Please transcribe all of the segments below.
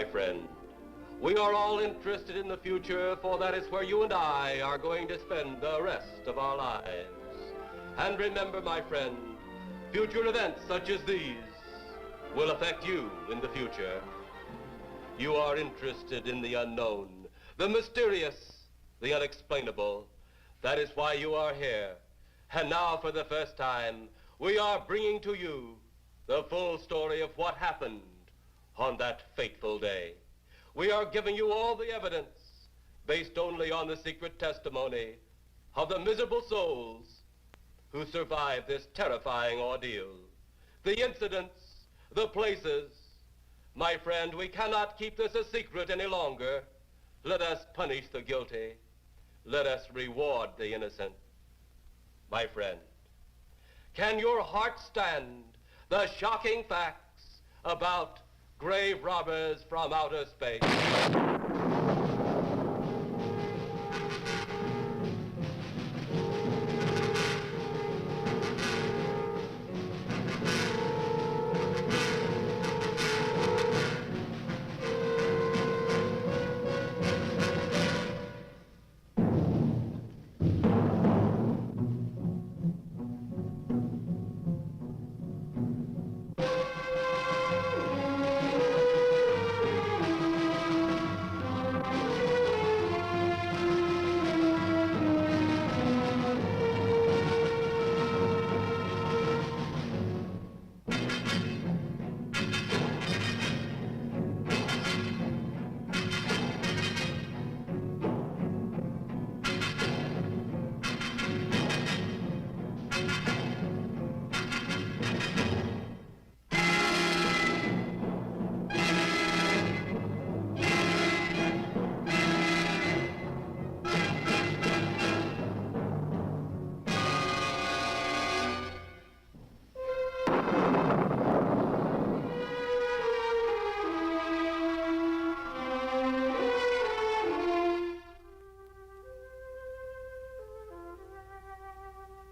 friend. We are all interested in the future, for that is where you and I are going to spend the rest of our lives. And remember, my friend, future events such as these will affect you in the future. You are interested in the unknown, the mysterious, the unexplainable. That is why you are here. And now, for the first time, we are bringing to you the full story of what happened on that fateful day. We are giving you all the evidence based only on the secret testimony of the miserable souls who survived this terrifying ordeal. The incidents, the places. My friend, we cannot keep this a secret any longer. Let us punish the guilty. Let us reward the innocent. My friend, can your heart stand the shocking facts about grave robbers from outer space?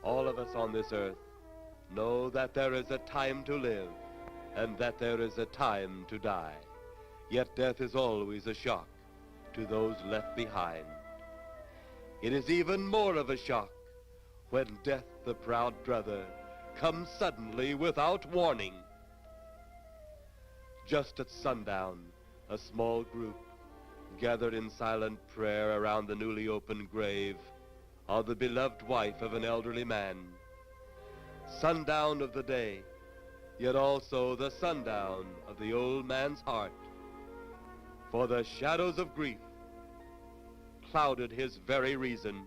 All of us on this earth know that there is a time to live and that there is a time to die. Yet death is always a shock to those left behind. It is even more of a shock when death, the proud brother, comes suddenly without warning. Just at sundown, a small group gathered in silent prayer around the newly opened grave of the beloved wife of an elderly man. Sundown of the day, yet also the sundown of the old man's heart. For the shadows of grief clouded his very reason.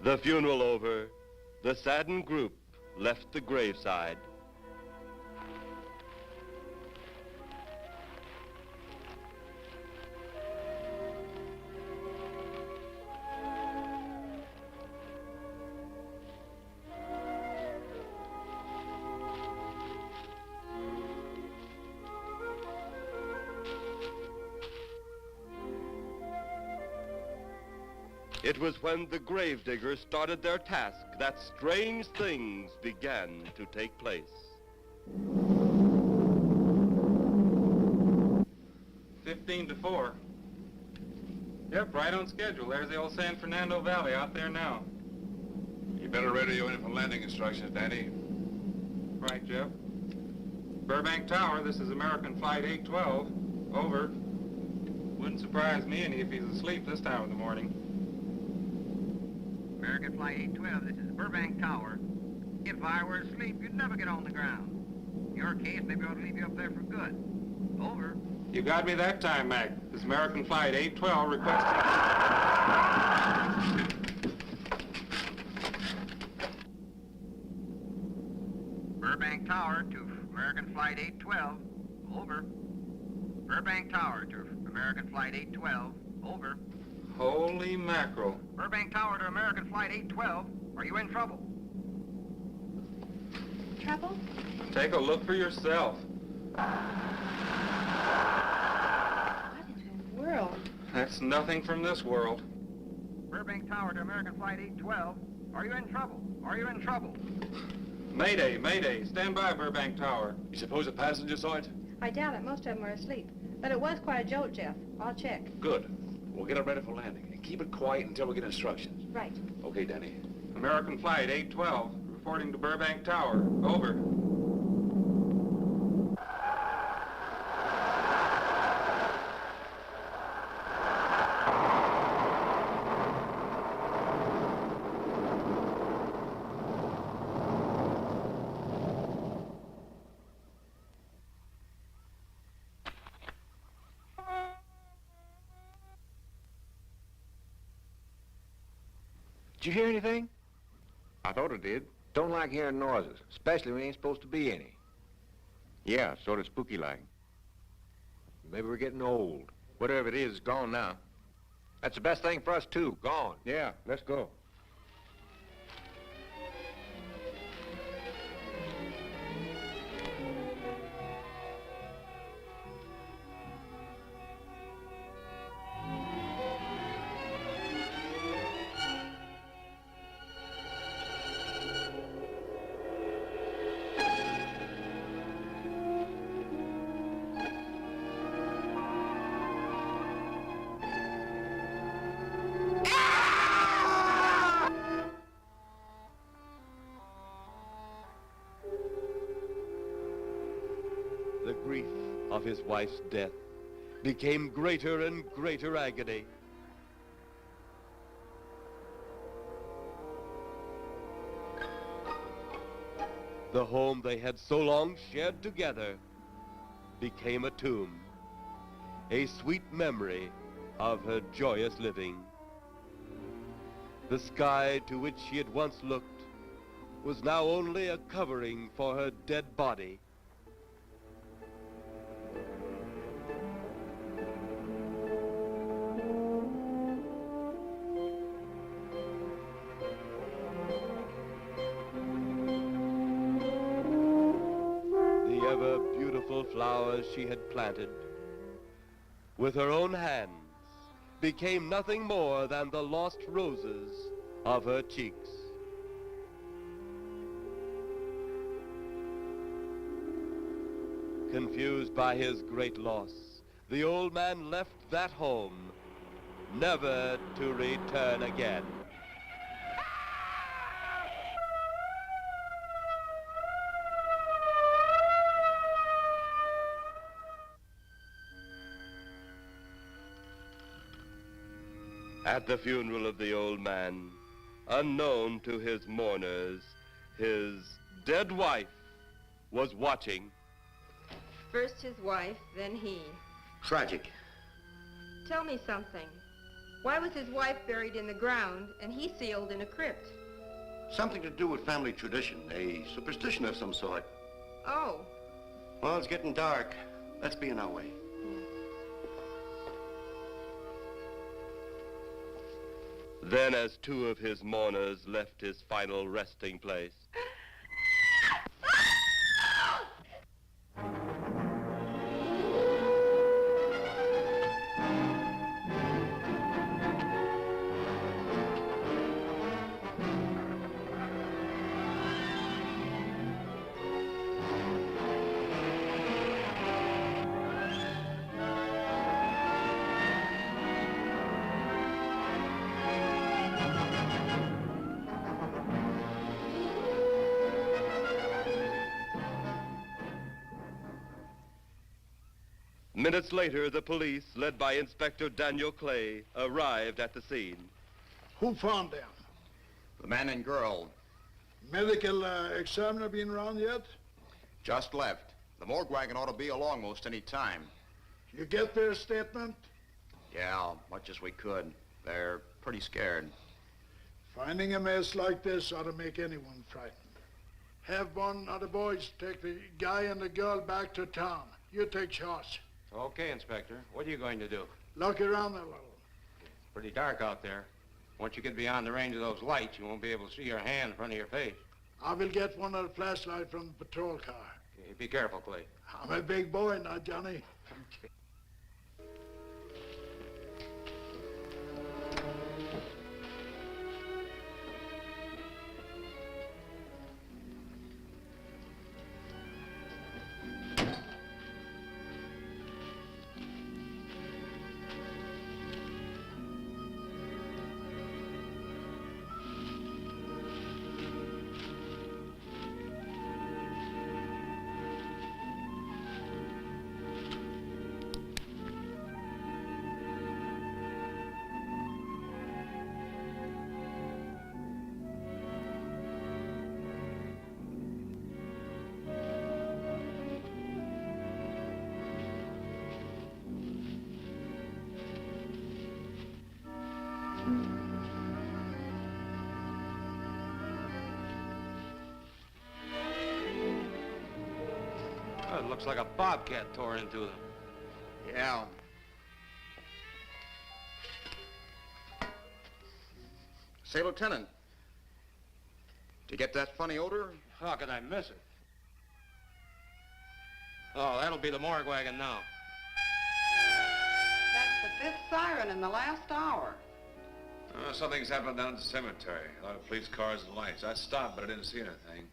The funeral over, the saddened group left the graveside. It was when the gravediggers started their task that strange things began to take place. 15 to 4. Yep, right on schedule. There's the old San Fernando Valley out there now. You better radio in for landing instructions, Danny. Right, Jeff. Burbank Tower, this is American Flight 812. Over. Wouldn't surprise me any if he's asleep this time of the morning. American Flight 812, this is Burbank Tower. If I were asleep, you'd never get on the ground. In your case, maybe I ought to leave you up there for good. Over. You got me that time, Mac. This is American Flight 812 requesting... Burbank Tower to American Flight 812. Over. Burbank Tower to American Flight 812. Over. Holy mackerel. Burbank Tower to American Flight 812. Are you in trouble? Trouble? Take a look for yourself. What in the world? That's nothing from this world. Burbank Tower to American Flight 812. Are you in trouble? Are you in trouble? Mayday, mayday. Stand by, Burbank Tower. You suppose the passenger saw it? I doubt it. Most of them are asleep. But it was quite a jolt, Jeff. I'll check. Good. We'll get it ready for landing. And keep it quiet until we get instructions. Right. Okay, Danny. American Flight 812, reporting to Burbank Tower. Over. Did you hear anything? I thought it did. Don't like hearing noises, especially when there ain't supposed to be any. Yeah, sort of spooky like. Maybe we're getting old. Whatever it is, gone now. That's the best thing for us, too. Gone. Yeah, let's go. The grief of his wife's death became greater and greater agony. The home they had so long shared together became a tomb, a sweet memory of her joyous living. The sky to which she had once looked was now only a covering for her dead body. The ever-beautiful flowers she had planted with her own hands became nothing more than the lost roses of her cheeks. Confused by his great loss, the old man left that home, never to return again. At the funeral of the old man, unknown to his mourners, his dead wife was watching. First his wife, then he. Tragic. Tell me something. Why was his wife buried in the ground and he sealed in a crypt? Something to do with family tradition, a superstition of some sort. Oh. Well, it's getting dark. Let's be on our way. Then, as two of his mourners left his final resting place, minutes later, the police, led by Inspector Daniel Clay, arrived at the scene. Who found them? The man and girl Medical examiner been around yet? just left. The morgue wagon ought to be along most any time. You get their statement? Yeah, much as we could. They're pretty scared. Finding a mess like this ought to make anyone frightened. Have one of the boys take the guy and the girl back to town. You take charge. Okay, Inspector. What are you going to do? Look around a little. It's pretty dark out there. Once you get beyond the range of those lights, you won't be able to see your hand in front of your face. I will get one of the flashlights from the patrol car. Okay, be careful, Clay. I'm a big boy now, Johnny. Oh, it looks like a bobcat tore into them. Yeah. Say, Lieutenant, did you get that funny odor? How could I miss it? Oh, that'll be the morgue wagon now. That's the fifth siren in the last hour. Something's happened down at the cemetery. A lot of police cars and lights. I stopped, but I didn't see anything.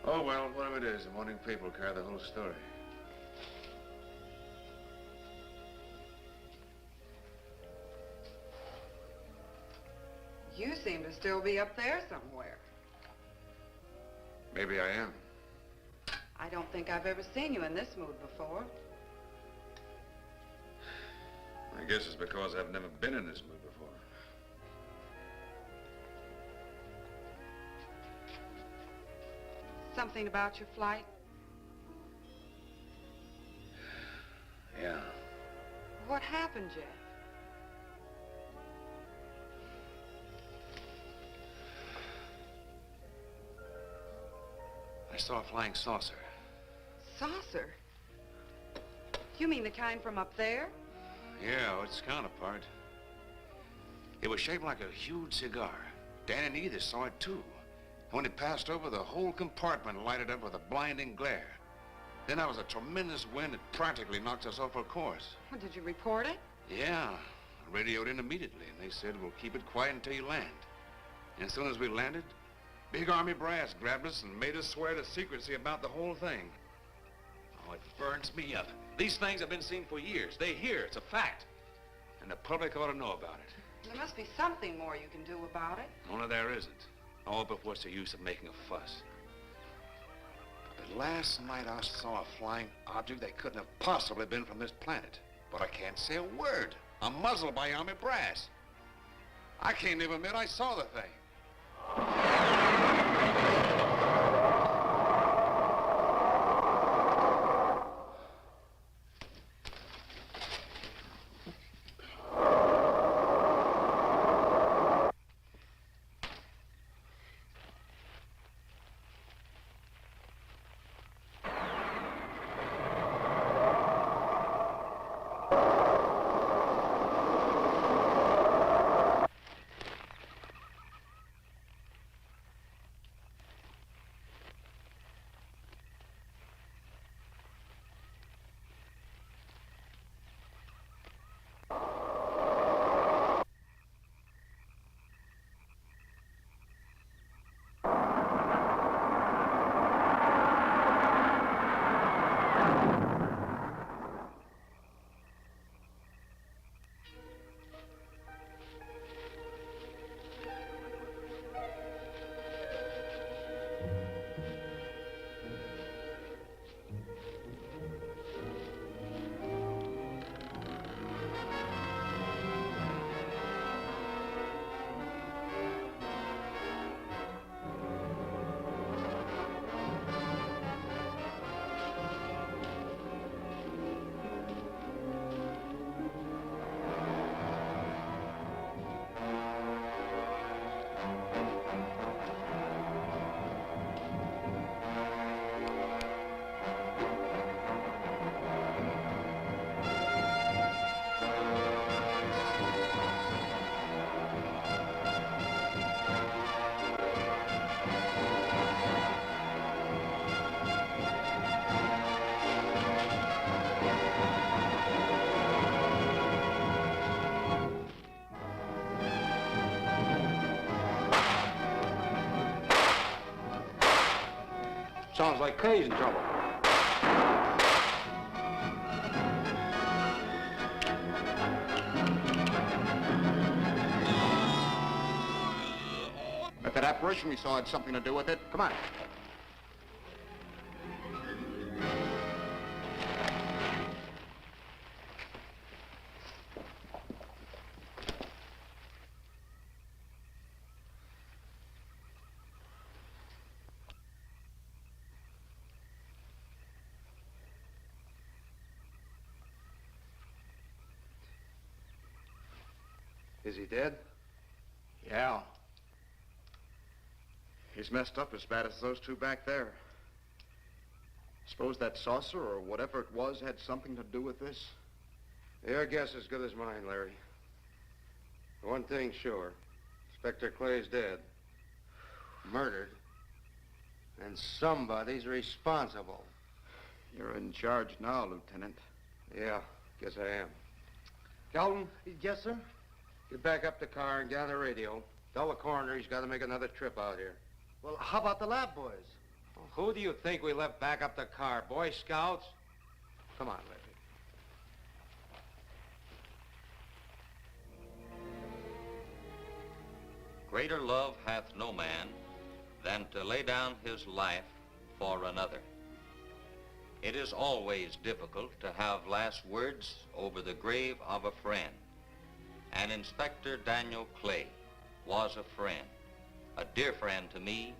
Oh, well, whatever it is, the morning paper will carry the whole story. You seem to still be up there somewhere. Maybe I am. I don't think I've ever seen you in this mood before. I guess it's because I've never been in this mood before. Something about your flight? Yeah. What happened, Jeff? I saw a flying saucer. Saucer? You mean the kind from up there? Yeah, its counterpart. It was shaped like a huge cigar. Dan and Edith saw it, too. And when it passed over, the whole compartment lighted up with a blinding glare. Then there was a tremendous wind that practically knocked us off our course. Well, did you report it? Yeah, I radioed in immediately, and they said, we'll keep it quiet until you land. And as soon as we landed, big army brass grabbed us and made us swear to secrecy about the whole thing. Oh, it burns me up. These things have been seen for years. They hear, it's a fact. And the public ought to know about it. There must be something more you can do about it. Only there isn't. Oh, but what's the use of making a fuss? But last night I saw a flying object that couldn't have possibly been from this planet. But I can't say a word. I'm muzzled by army brass. I can't even admit I saw the thing. Sounds like Kay's in trouble. If that apparition we saw had something to do with it, come on. Is he dead? Yeah. He's messed up as bad as those two back there. Suppose that saucer or whatever it was had something to do with this? Your guess is as good as mine, Larry. One thing's sure. Inspector Clay's dead. Murdered. And somebody's responsible. You're in charge now, Lieutenant. Yeah, guess I am. Kelton? Yes, sir? Get back up the car and get on the radio. Tell the coroner he's got to make another trip out here. Well, how about the lab boys? Well, who do you think we left back up the car? Boy Scouts? Come on, Larry. Greater love hath no man than to lay down his life for another. It is always difficult to have last words over the grave of a friend. And Inspector Daniel Clay was a friend, a dear friend to me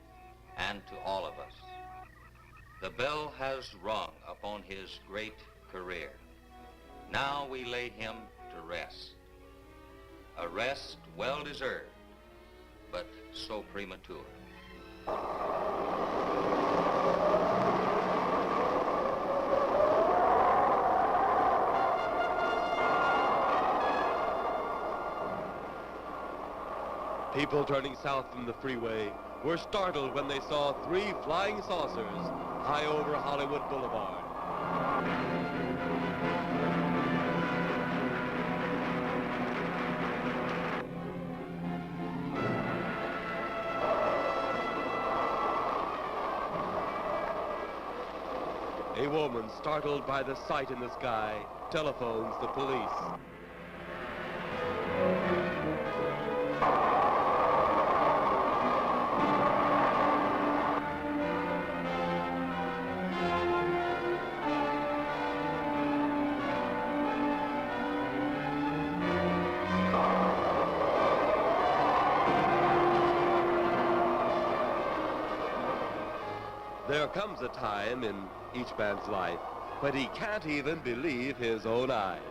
and to all of us. The bell has rung upon his great career. Now we lay him to rest. A rest well deserved, but so premature. People turning south from the freeway were startled when they saw 3 flying saucers high over Hollywood Boulevard. A woman, startled by the sight in the sky, telephones the police. There comes a time in each man's life when he can't even believe his own eyes.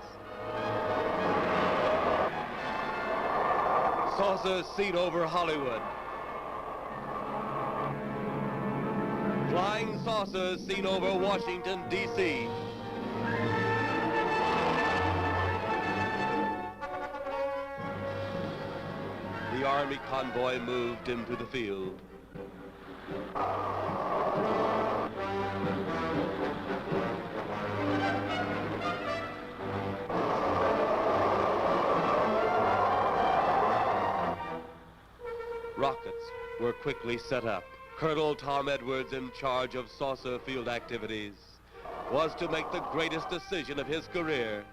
Saucers seen over Hollywood. Flying saucers seen over Washington, D.C. The Army convoy moved into the field. Rockets were quickly set up. Colonel Tom Edwards, in charge of saucer field activities, was to make the greatest decision of his career.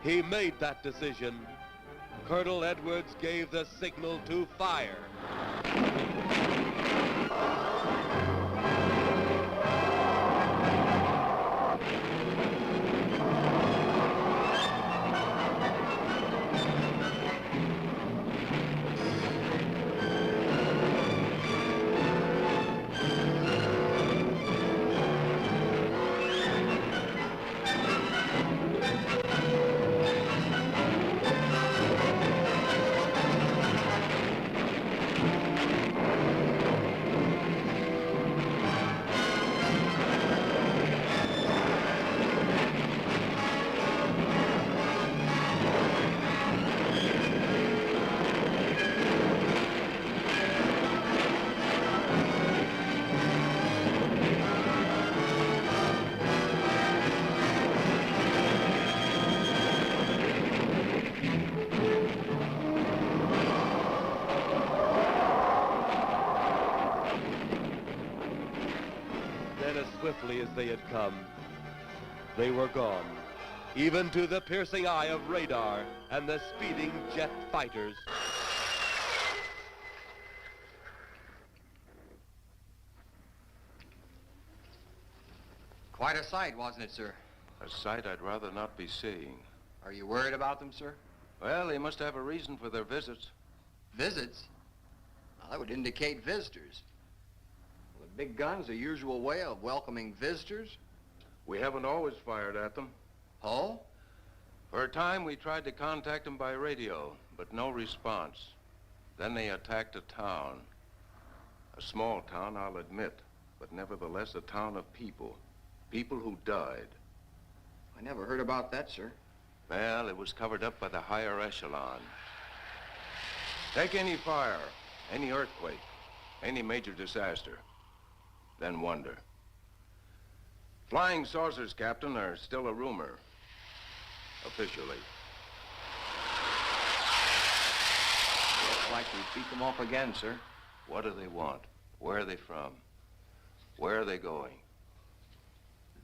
He made that decision. Colonel Edwards gave the signal to fire. Swiftly as they had come, they were gone, even to the piercing eye of radar and the speeding jet fighters. Quite a sight, wasn't it, sir? A sight I'd rather not be seeing. Are you worried about them, sir? Well, they must have a reason for their visits. Visits? Well, that would indicate visitors. Well, the big gun's the usual way of welcoming visitors. We haven't always fired at them. Oh? For a time, we tried to contact them by radio, but no response. Then they attacked a town. A small town, I'll admit, but nevertheless a town of people. People who died. I never heard about that, sir. Well, it was covered up by the higher echelon. Take any fire, any earthquake, any major disaster, then wonder. Flying saucers, Captain, are still a rumor, officially. Looks like we beat them off again, sir. What do they want? Where are they from? Where are they going?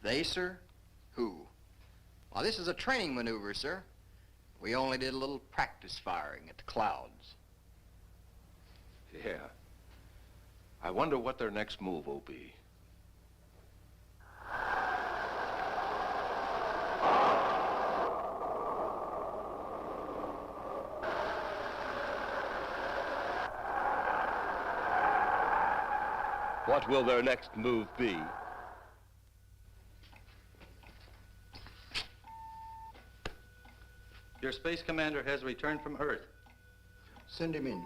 They, sir? Who? Well, this is a training maneuver, sir. We only did a little practice firing at the clouds. Yeah. I wonder what their next move will be. What will their next move be? Your space commander has returned from Earth. Send him in.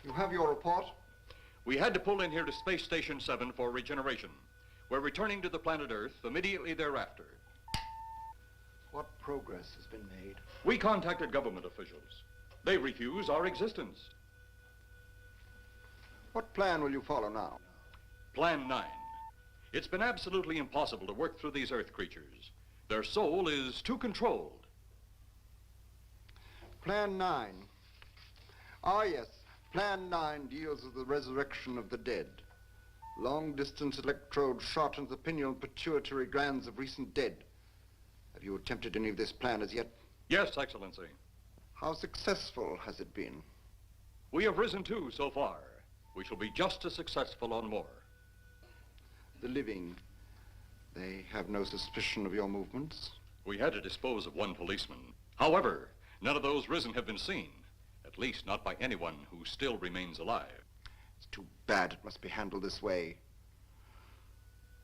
You have your report? We had to pull in here to Space Station 7 for regeneration. We're returning to the planet Earth immediately thereafter. What progress has been made? We contacted government officials. They refuse our existence. What plan will you follow now? Plan 9. It's been absolutely impossible to work through these Earth creatures. Their soul is too controlled. Plan 9. Ah, yes. Plan 9 deals with the resurrection of the dead. Long-distance electrode shot into the pineal pituitary glands of recent dead. Have you attempted any of this plan as yet? Yes, Excellency. How successful has it been? We have risen 2 so far. We shall be just as successful on more. The living, they have no suspicion of your movements? We had to dispose of 1 policeman. However, none of those risen have been seen. At least not by anyone who still remains alive. It's too bad it must be handled this way.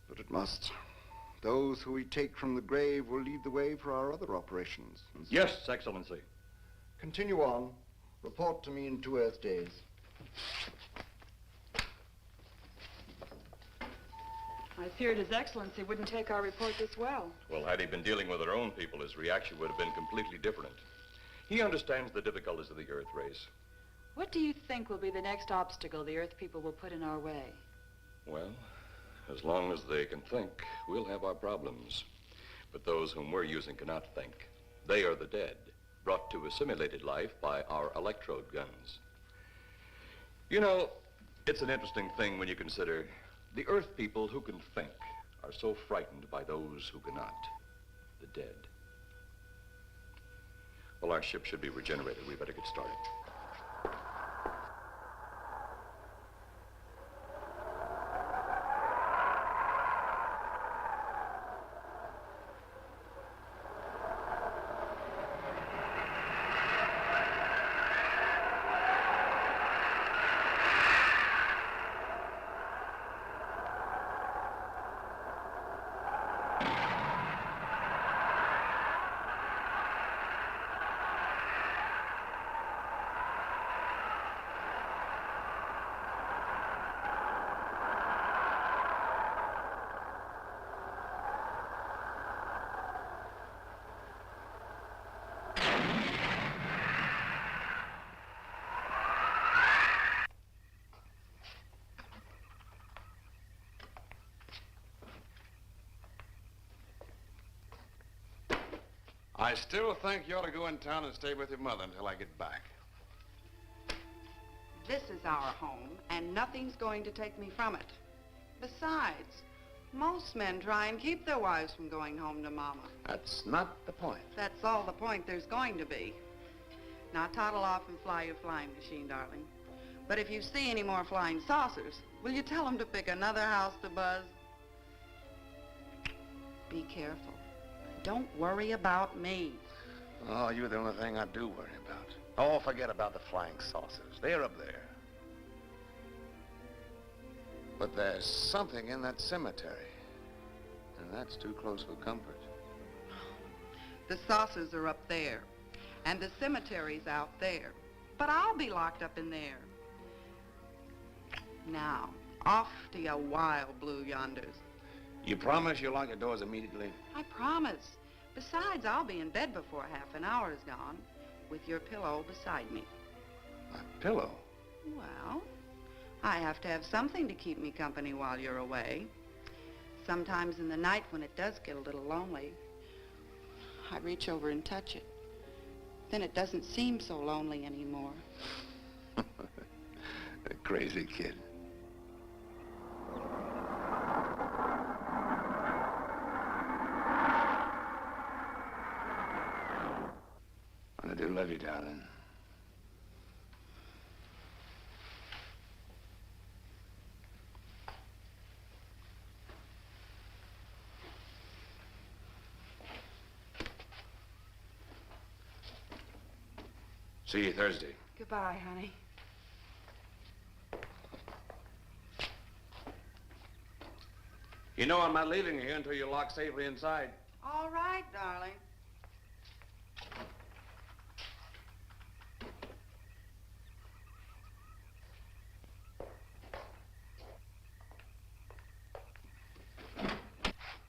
But it must. Those who we take from the grave will lead the way for our other operations. Yes, Excellency. Continue on. Report to me in 2 Earth days. I feared His Excellency wouldn't take our report this well. Well, had he been dealing with our own people, his reaction would have been completely different. He understands the difficulties of the Earth race. What do you think will be the next obstacle the Earth people will put in our way? Well, as long as they can think, we'll have our problems. But those whom we're using cannot think. They are the dead, brought to a simulated life by our electrode guns. You know, it's an interesting thing when you consider the Earth people who can think are so frightened by those who cannot, the dead. Well, our ship should be regenerated. We better get started. I still think you ought to go in town and stay with your mother until I get back. This is our home, and nothing's going to take me from it. Besides, most men try and keep their wives from going home to Mama. That's not the point. That's all the point there's going to be. Now toddle off and fly your flying machine, darling. But if you see any more flying saucers, will you tell them to pick another house to buzz? Be careful. Don't worry about me. Oh, you're the only thing I do worry about. Oh, forget about the flying saucers. They're up there. But there's something in that cemetery. And that's too close for comfort. The saucers are up there, and the cemetery's out there. But I'll be locked up in there. Now, off to your wild blue yonders. You promise you'll lock the doors immediately? I promise. Besides, I'll be in bed before half an hour is gone, with your pillow beside me. My pillow? Well, I have to have something to keep me company while you're away. Sometimes in the night when it does get a little lonely, I reach over and touch it. Then it doesn't seem so lonely anymore. A crazy kid. I do love you, darling. See you Thursday. Goodbye, honey. You know I'm not leaving you here until you're locked safely inside. All right, darling.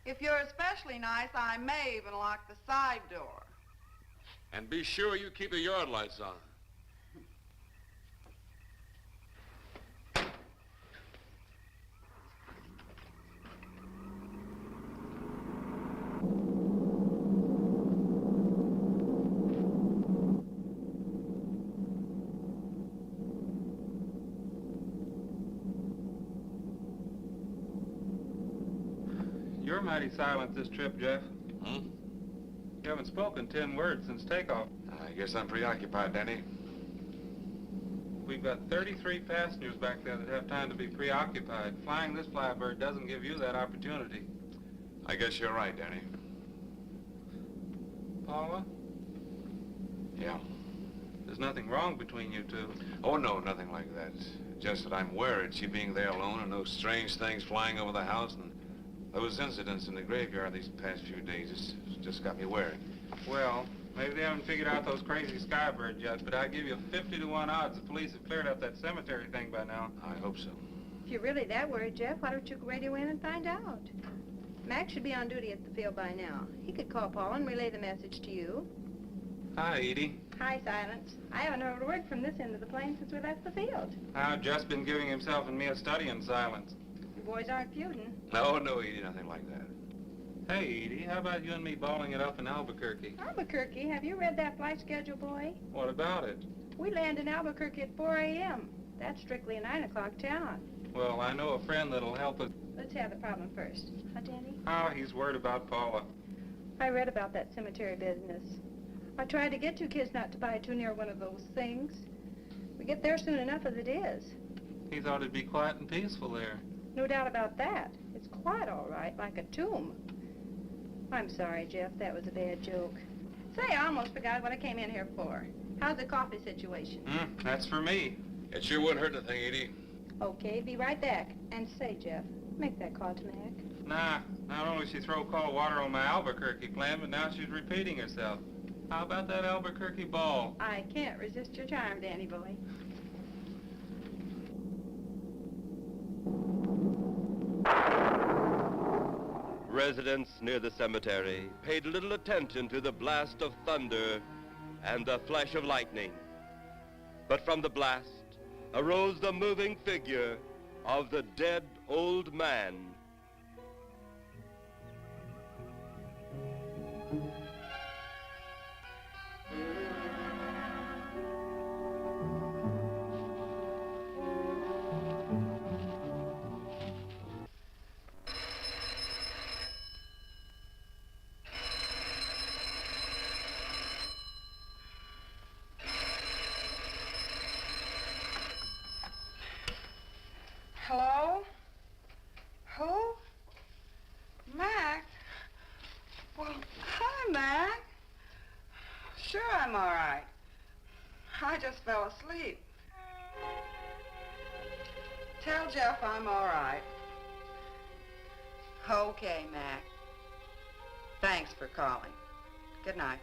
If you're especially nice, I may even lock the side door. And be sure you keep the yard lights on. You're mighty silent this trip, Jeff. Hmm? You haven't spoken 10 words since takeoff. I guess I'm preoccupied, Danny. We've got 33 passengers back there that have time to be preoccupied. Flying this flybird doesn't give you that opportunity. I guess you're right, Danny. Paula? Yeah. There's nothing wrong between you two. Oh, no, nothing like that. Just that I'm worried she being there alone and those strange things flying over the house and those incidents in the graveyard these past few days. It's just got me worried. Well, maybe they haven't figured out those crazy skybirds yet, but I give you 50-to-1 odds the police have cleared up that cemetery thing by now. I hope so. If you're really that worried, Jeff, why don't you radio in and find out? Mac should be on duty at the field by now. He could call Paul and relay the message to you. Hi, Edie. Hi, Silence. I haven't heard a word from this end of the plane since we left the field. I've just been giving himself and me a study in silence. You boys aren't feuding. No, Edie, nothing like that. Hey, Edie, how about you and me balling it up in Albuquerque? Albuquerque? Have you read that flight schedule, boy? What about it? We land in Albuquerque at 4 a.m. That's strictly a 9 o'clock town. Well, I know a friend that'll help us. Let's have the problem first. Huh, Danny? Oh, he's worried about Paula. I read about that cemetery business. I tried to get you kids not to buy too near one of those things. We get there soon enough as it is. He thought it'd be quiet and peaceful there. No doubt about that. It's quiet, all right, like a tomb. I'm sorry, Jeff. That was a bad joke. Say, I almost forgot what I came in here for. How's the coffee situation? That's for me. It sure wouldn't hurt a thing, Edie. Okay, be right back. And say, Jeff, make that call to Mac. Nah, not only she throw cold water on my Albuquerque plan, but now she's repeating herself. How about that Albuquerque ball? I can't resist your charm, Danny boy. Residents near the cemetery paid little attention to the blast of thunder and the flash of lightning. But from the blast arose the moving figure of the dead old man. Hello? Who? Mac? Well, hi, Mac. Sure, I'm all right. I just fell asleep. Tell Jeff I'm all right. Okay, Mac. Thanks for calling. Good night.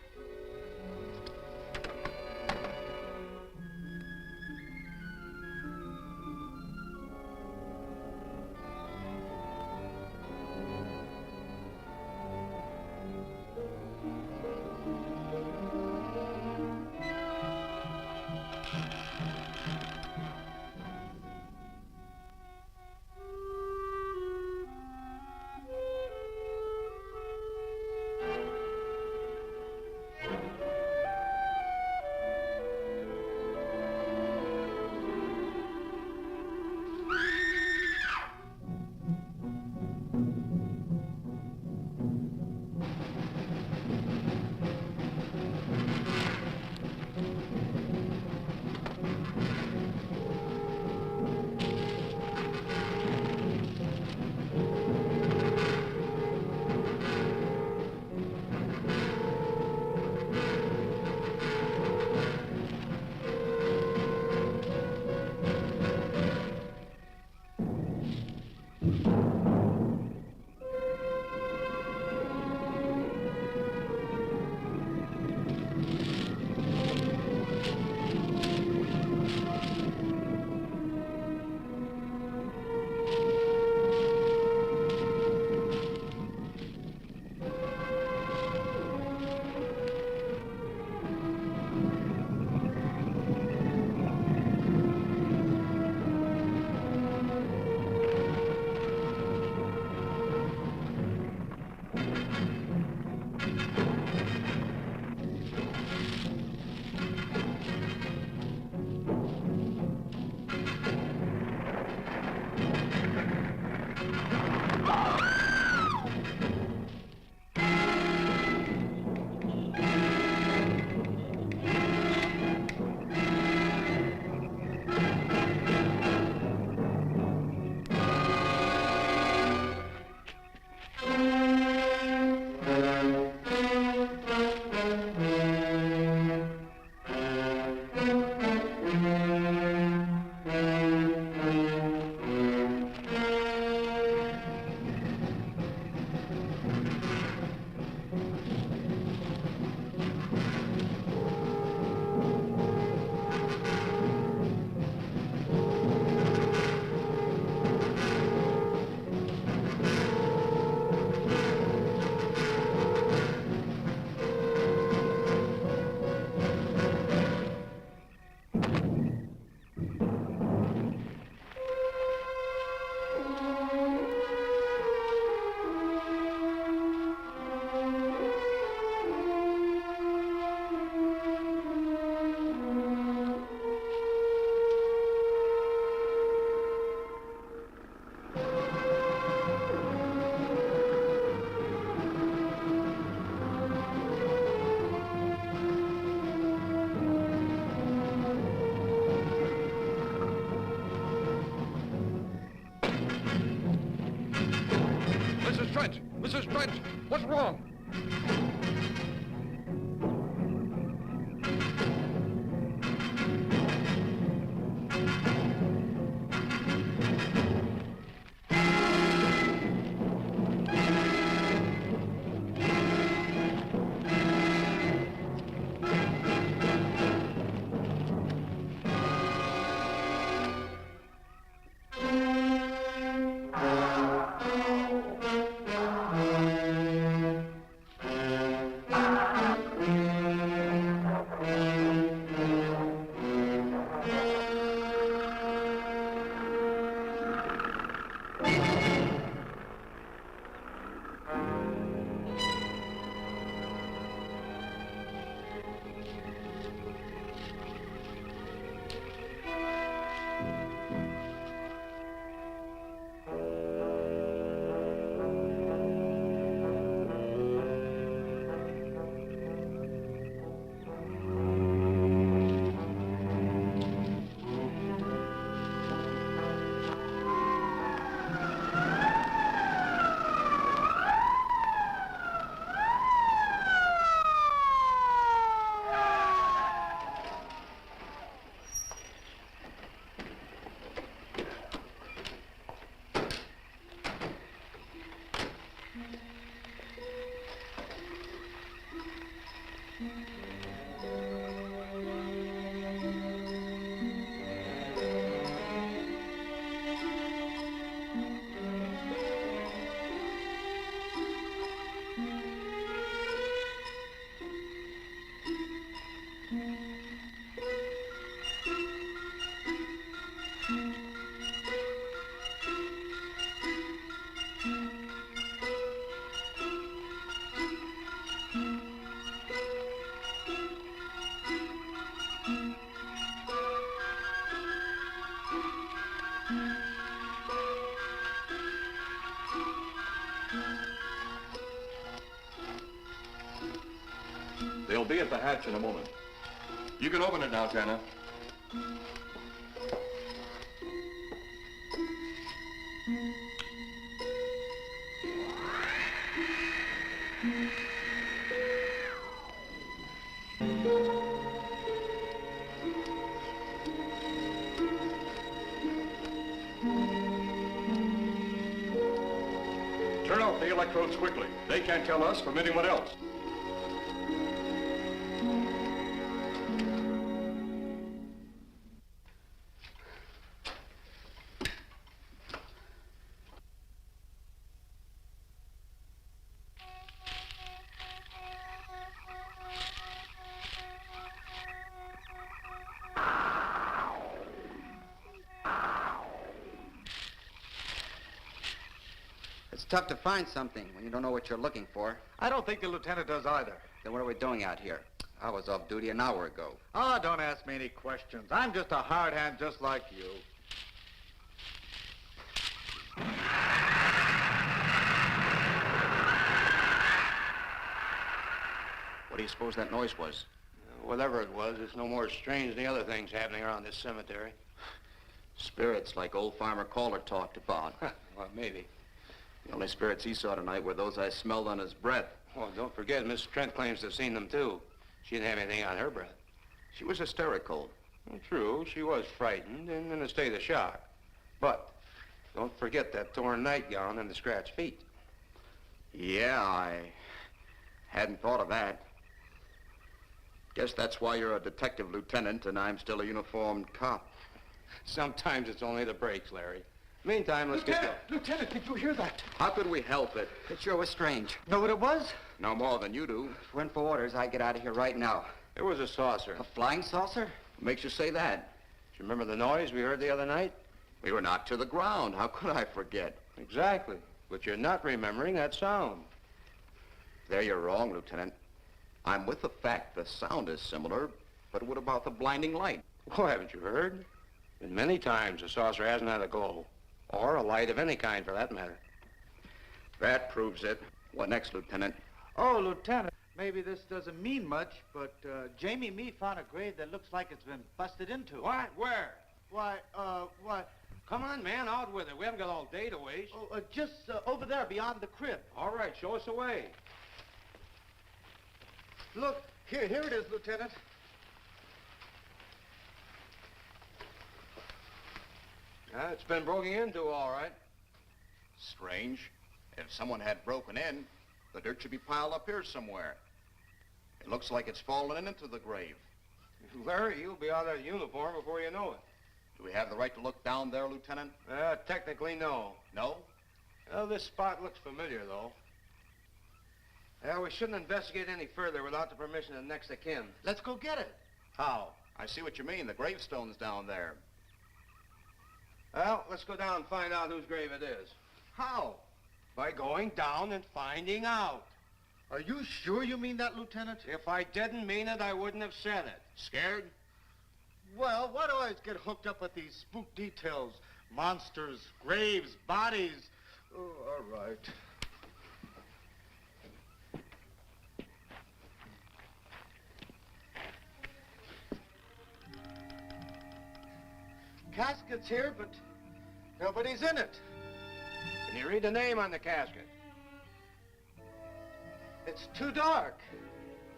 Trent! Mrs. Trent! What's wrong? They'll be at the hatch in a moment. You can open it now, Tanner. Turn off the electrodes quickly. They can't tell us from anyone else. It's tough to find something when you don't know what you're looking for. I don't think the lieutenant does either. Then what are we doing out here? I was off duty an hour ago. Oh, don't ask me any questions. I'm just a hard hand just like you. What do you suppose that noise was? Whatever it was, it's no more strange than the other things happening around this cemetery. Spirits like old Farmer Calder talked about. Well, maybe. The only spirits he saw tonight were those I smelled on his breath. Well, don't forget, Miss Trent claims to have seen them, too. She didn't have anything on her breath. She was hysterical. Well, true, she was frightened and in a state of shock. But don't forget that torn nightgown and the scratched feet. Yeah, I hadn't thought of that. Guess that's why you're a detective lieutenant and I'm still a uniformed cop. Sometimes it's only the breaks, Larry. Meantime, let's get going. Lieutenant, did you hear that? How could we help it? It sure was strange. Know what it was? No more than you do. If it weren't for orders, I'd get out of here right now. It was a saucer. A flying saucer? What makes you say that? Do you remember the noise we heard the other night? We were knocked to the ground. How could I forget? Exactly. But you're not remembering that sound. There you're wrong, Lieutenant. I'm with the fact the sound is similar, but what about the blinding light? Oh, haven't you heard? Been many times the saucer hasn't had a glow. Or a light of any kind, for that matter. That proves it. What next, Lieutenant? Oh, Lieutenant, maybe this doesn't mean much, but Jamie and me found a grave that looks like it's been busted into. What? Where? Why, Come on, man, out with it. We haven't got all day to waste. oh, just over there beyond the crib. All right, show us the way. Look, here it is, Lieutenant. It's been broken into, all right. Strange. If someone had broken in, the dirt should be piled up here somewhere. It looks like it's fallen into the grave. Larry, you'll be out of uniform before you know it. Do we have the right to look down there, Lieutenant? Technically, no. No? Well, this spot looks familiar, though. Yeah, we shouldn't investigate any further without the permission of next of kin. Let's go get it. How? I see what you mean. The gravestone's down there. Well, let's go down and find out whose grave it is. How? By going down and finding out. Are you sure you mean that, Lieutenant? If I didn't mean it, I wouldn't have said it. Scared? Well, why do I always get hooked up with these spook details? Monsters, graves, bodies. Oh, all right. Casket's here, but nobody's in it. Can you read the name on the casket? It's too dark.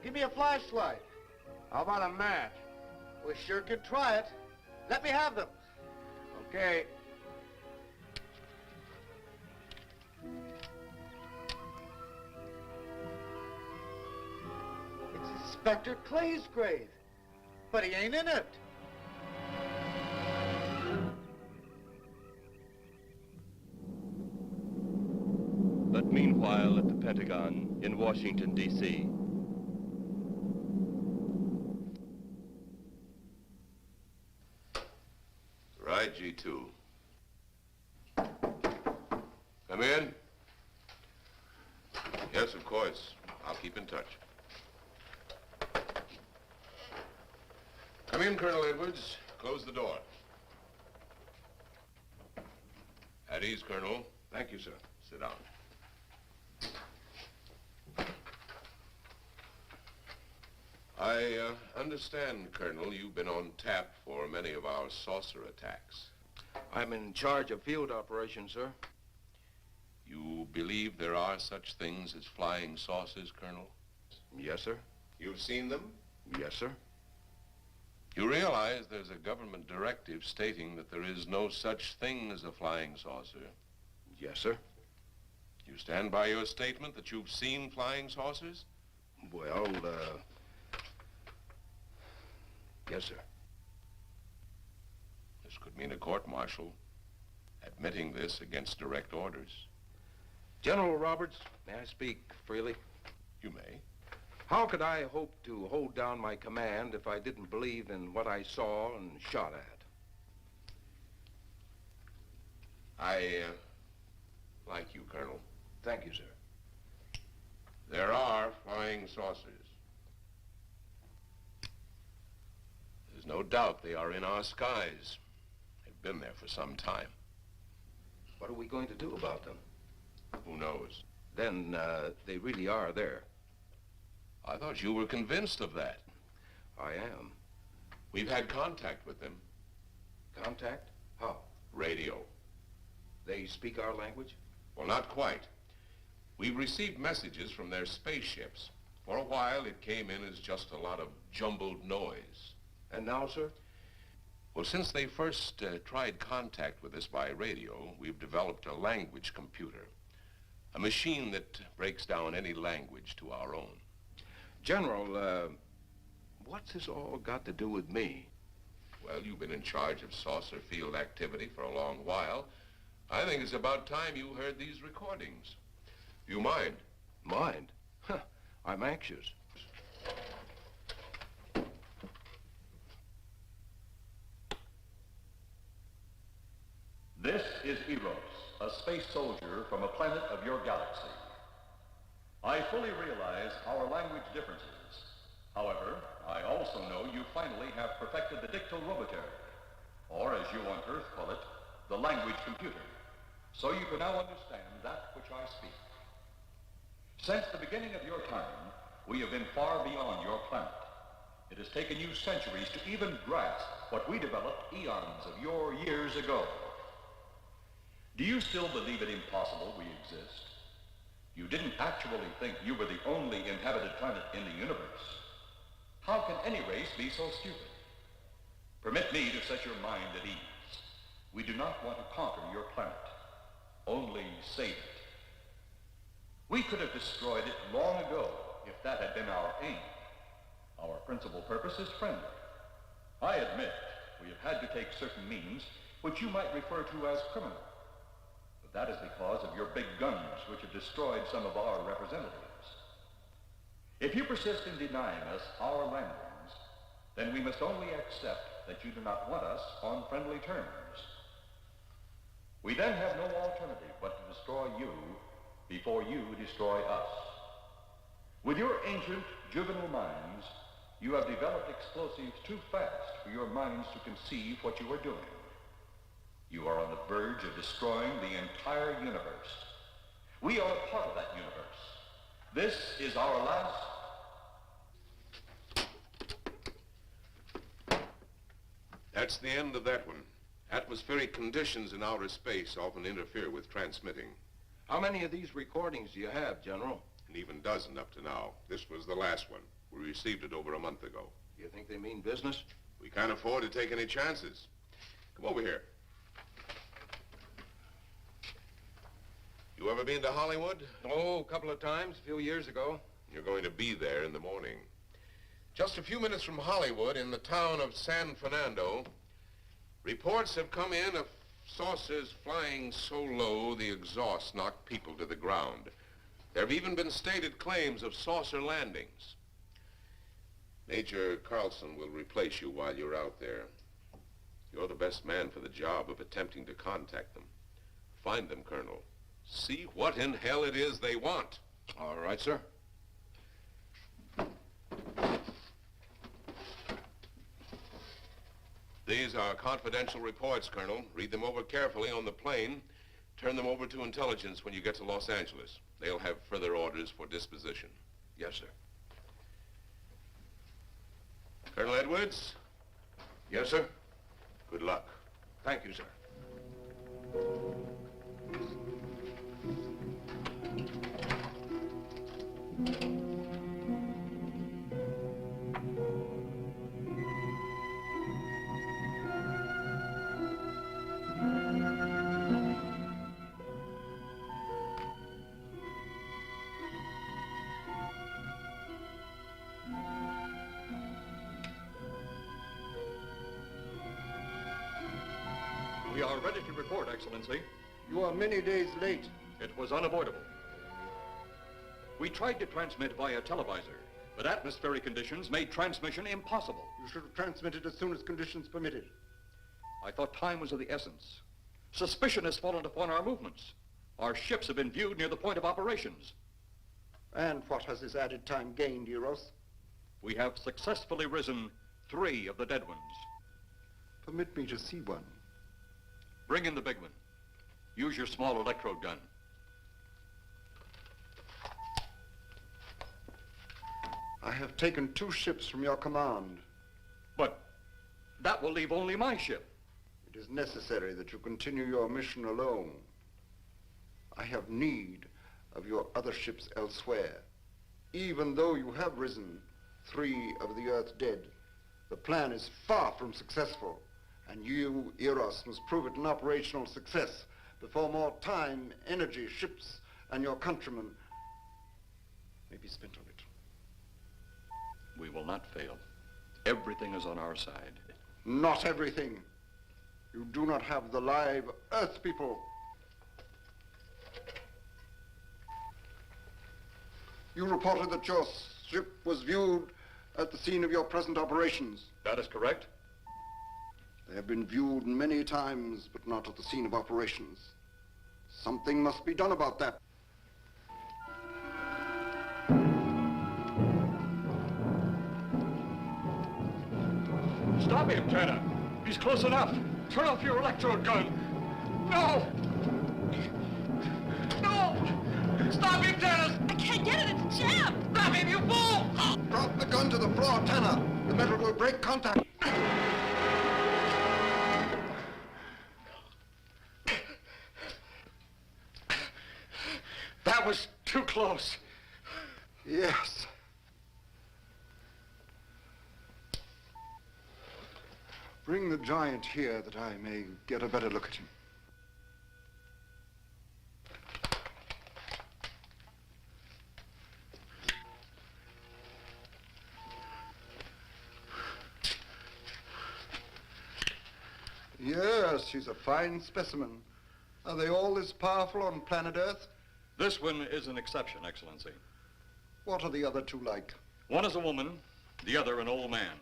Give me a flashlight. How about a match? We sure could try it. Let me have them. Okay. It's Inspector Clay's grave, but he ain't in it. But meanwhile, at the Pentagon in Washington, D.C., Right, G2. Come in. Yes, of course. I'll keep in touch. Come in, Colonel Edwards. Close the door. At ease, Colonel. Thank you, sir. Sit down. I understand, Colonel, you've been on tap for many of our saucer attacks. I'm in charge of field operations, sir. You believe there are such things as flying saucers, Colonel? Yes, sir. You've seen them? Yes, sir. You realize there's a government directive stating that there is no such thing as a flying saucer? Yes, sir. You stand by your statement that you've seen flying saucers? Well, yes, sir. This could mean a court-martial, admitting this against direct orders. General Roberts, may I speak freely? You may. How could I hope to hold down my command if I didn't believe in what I saw and shot at? I like you, Colonel. Thank you, sir. There are flying saucers. There's no doubt they are in our skies. They've been there for some time. What are we going to do about them? Who knows? Then, they really are there. I thought you were convinced of that. I am. We've had contact with them. Contact? How? Radio. They speak our language? Well, not quite. We've received messages from their spaceships. For a while, it came in as just a lot of jumbled noise. And now, sir? Well, since they first tried contact with us by radio, we've developed a language computer. A machine that breaks down any language to our own. General, what's this all got to do with me? Well, you've been in charge of saucer field activity for a long while. I think it's about time you heard these recordings. You mind? Mind? Huh, I'm anxious. This is Eros, a space soldier from a planet of your galaxy. I fully realize our language differences. However, I also know you finally have perfected the dictal robotary, or as you on Earth call it, the language computer. So you can now understand that which I speak. Since the beginning of your time, we have been far beyond your planet. It has taken you centuries to even grasp what we developed eons of your years ago. Do you still believe it impossible we exist? You didn't actually think you were the only inhabited planet in the universe. How can any race be so stupid? Permit me to set your mind at ease. We do not want to conquer your planet, only save it. We could have destroyed it long ago if that had been our aim. Our principal purpose is friendly. I admit we have had to take certain means which you might refer to as criminal. But that is because of your big guns which have destroyed some of our representatives. If you persist in denying us our landings, then we must only accept that you do not want us on friendly terms. We then have no alternative but to destroy you before you destroy us. With your ancient, juvenile minds, you have developed explosives too fast for your minds to conceive what you are doing. You are on the verge of destroying the entire universe. We are a part of that universe. This is our last... That's the end of that one. Atmospheric conditions in outer space often interfere with transmitting. How many of these recordings do you have, General? An even dozen up to now. This was the last one. We received it over a month ago. You think they mean business? We can't afford to take any chances. Come over here. You ever been to Hollywood? Oh, a couple of times, a few years ago. You're going to be there in the morning. Just a few minutes from Hollywood, in the town of San Fernando, reports have come in of saucers flying so low the exhaust knocked people to the ground. There have even been stated claims of saucer landings. Major Carlson will replace you while you're out there. You're the best man for the job of attempting to contact them. Find them, Colonel. See what in hell it is they want. All right, sir. These are confidential reports, Colonel. Read them over carefully on the plane. Turn them over to intelligence when you get to Los Angeles. They'll have further orders for disposition. Yes, sir. Colonel Edwards? Yes, sir. Good luck. Thank you, sir. We are ready to report, Excellency. You are many days late. It was unavoidable. We tried to transmit via televisor, but atmospheric conditions made transmission impossible. You should have transmitted as soon as conditions permitted. I thought time was of the essence. Suspicion has fallen upon our movements. Our ships have been viewed near the point of operations. And what has this added time gained, Eros? We have successfully risen 3 of the dead ones. Permit me to see one. Bring in the big one. Use your small electrode gun. I have taken 2 ships from your command. But that will leave only my ship. It is necessary that you continue your mission alone. I have need of your other ships elsewhere. Even though you have risen 3 of the Earth's dead, the plan is far from successful. And you, Eros, must prove it an operational success before more time, energy, ships, and your countrymen may be spent on it. We will not fail. Everything is on our side. Not everything. You do not have the live Earth people. You reported that your ship was viewed at the scene of your present operations. That is correct. They have been viewed many times, but not at the scene of operations. Something must be done about that. Stop him, Tanner. He's close enough. Turn off your electrode gun. No! No! Stop him, Tanner! I can't get it. It's jammed. Grab him, you fool! Drop the gun to the floor, Tanner. The metal will break contact. That was too close. Yes. Bring the giant here that I may get a better look at him. Yes, he's a fine specimen. Are they all as powerful on planet Earth? This one is an exception, Excellency. What are the other two like? One is a woman, the other an old man.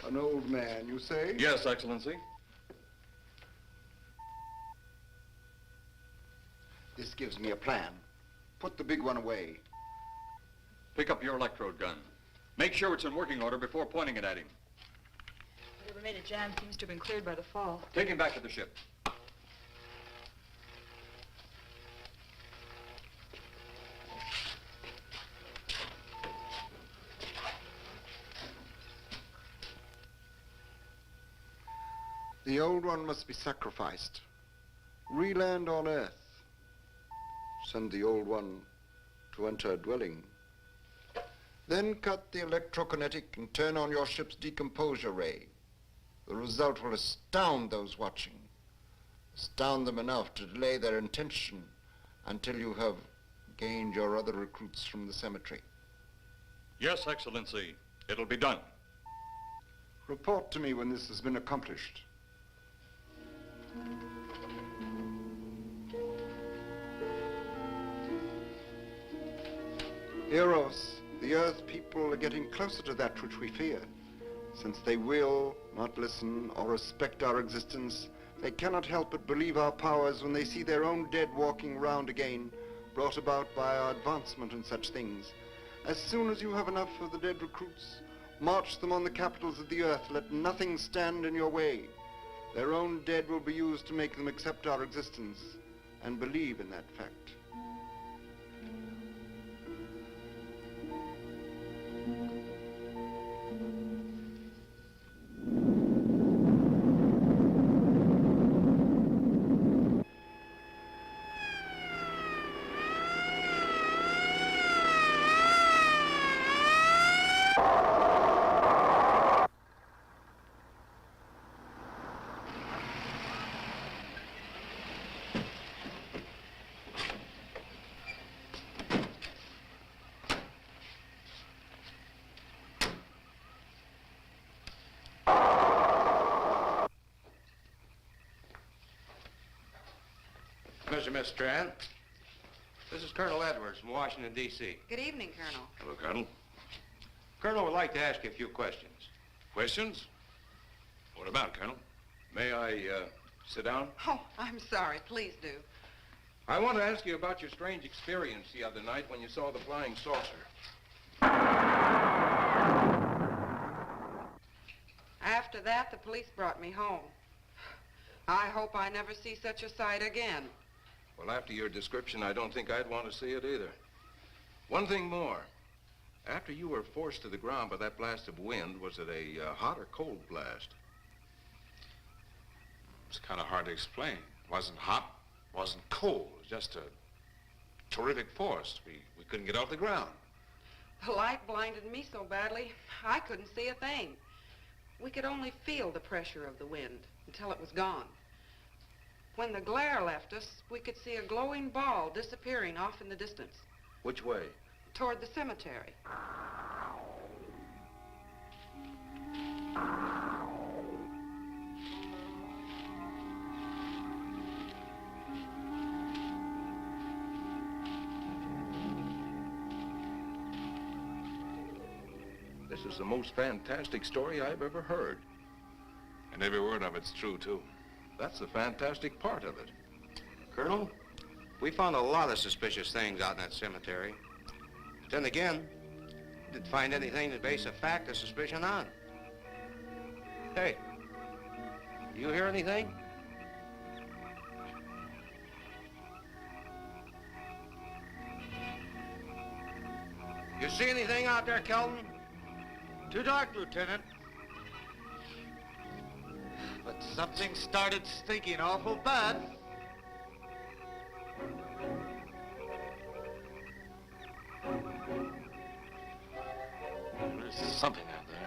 An old man, you say? Yes, Excellency. This gives me a plan. Put the big one away. Pick up your electrode gun. Make sure it's in working order before pointing it at him. Whatever made it jam seems to have been cleared by the fall. Take him back to the ship. The old one must be sacrificed. Re-land on Earth. Send the old one to enter a dwelling. Then cut the electrokinetic and turn on your ship's decomposure ray. The result will astound those watching. Astound them enough to delay their intention until you have gained your other recruits from the cemetery. Yes, Excellency. It'll be done. Report to me when this has been accomplished. Eros, the Earth people are getting closer to that which we fear. Since they will not listen or respect our existence, they cannot help but believe our powers when they see their own dead walking round again, brought about by our advancement in such things. As soon as you have enough of the dead recruits, march them on the capitals of the Earth. Let nothing stand in your way. Their own dead will be used to make them accept our existence and believe in that fact. Miss Strand. This is Colonel Edwards from Washington, D.C. Good evening, Colonel. Hello, Colonel. Colonel would like to ask you a few questions. Questions? What about, Colonel? May I, sit down? Oh, I'm sorry. Please do. I want to ask you about your strange experience the other night when you saw the flying saucer. After that, the police brought me home. I hope I never see such a sight again. Well, after your description, I don't think I'd want to see it either. One thing more. After you were forced to the ground by that blast of wind, was it a hot or cold blast? It's kind of hard to explain. It wasn't hot, wasn't cold. It was just a terrific force. We couldn't get off the ground. The light blinded me so badly, I couldn't see a thing. We could only feel the pressure of the wind until it was gone. When the glare left us, we could see a glowing ball disappearing off in the distance. Which way? Toward the cemetery. This is the most fantastic story I've ever heard. And every word of it's true, too. That's the fantastic part of it. Colonel, we found a lot of suspicious things out in that cemetery. But then again, didn't find anything to base a fact of suspicion on. Hey, you hear anything? You see anything out there, Kelton? Too dark, Lieutenant. But something started stinking awful bad. There's something out there.